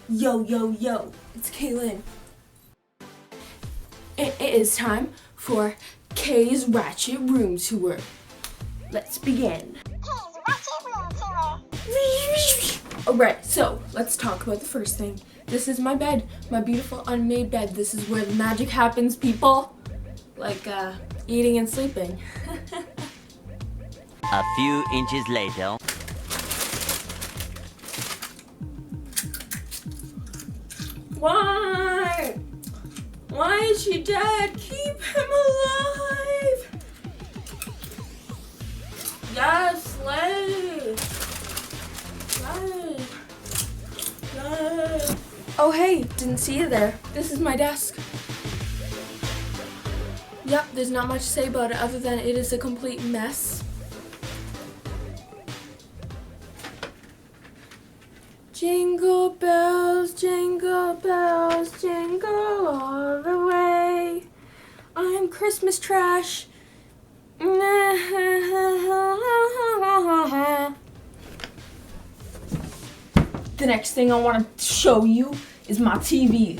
Yo, yo, yo, it's Kay-lynn. It is time for Kay's Ratchet room tour. Let's begin. Kay's Ratchet room tour. Alright, so let's talk about the first thing. This is my bed, my beautiful unmade bed. This is where the magic happens, people. Like, eating and sleeping. A few inches later. Why? Why is she dead? Keep him alive! Yes, slay! Slay! Slay! Oh hey, didn't see you there. This is my desk. Yep, there's not much to say about it other than it is a complete mess. Jingle bells, jingle all the way. I'm Christmas trash. The next thing I want to show you is my TV.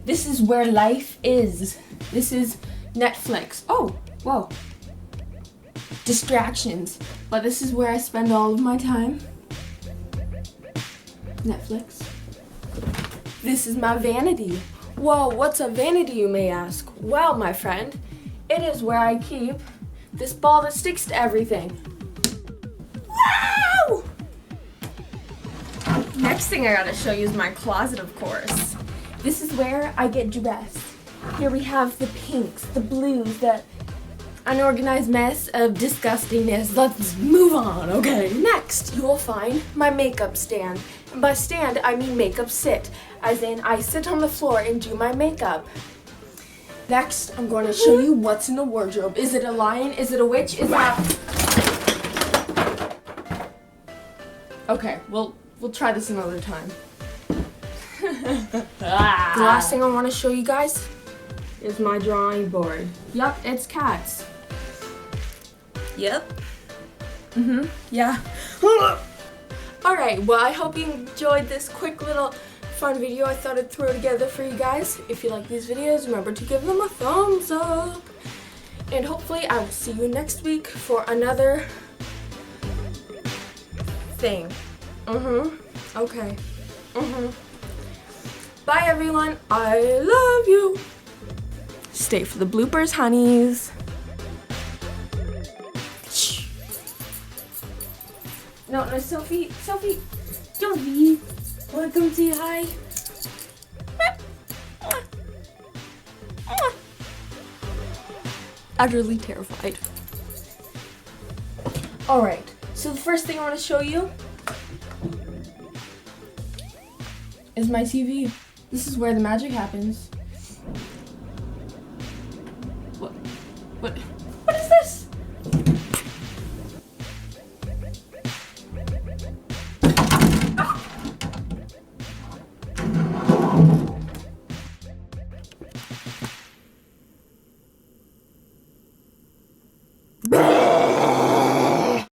This is where life is. This is Netflix. Oh, whoa. Distractions. But this is where I spend all of my time. Netflix. This is my vanity. Whoa, what's a vanity, you may ask? Well, my friend, it is where I keep this ball that sticks to everything. Wow! Next thing I gotta show you is my closet, of course. This is where I get dressed. Here we have the pinks, the blues, the unorganized mess of disgustingness. Let's move on, okay? Next, you will find my makeup stand. And by stand, I mean makeup sit, as in I sit on the floor and do my makeup. Next, I'm going to show you what's in the wardrobe. Is it a lion? Is it a witch? Is it Okay, we'll try this another time. The last thing I want to show you guys is my drawing board. Yup, it's cats. Yep. Yeah. Alright, well, I hope you enjoyed this quick little fun video I thought I'd throw together for you guys. If you like these videos, remember to give them a thumbs up. And hopefully I will see you next week for another thing. Okay. Bye, everyone. I love you. Stay for the bloopers, honeys. No, Sophie, don't leave. Wanna come say hi? Utterly terrified. Alright, so the first thing I want to show you is my TV. This is where the magic happens. What?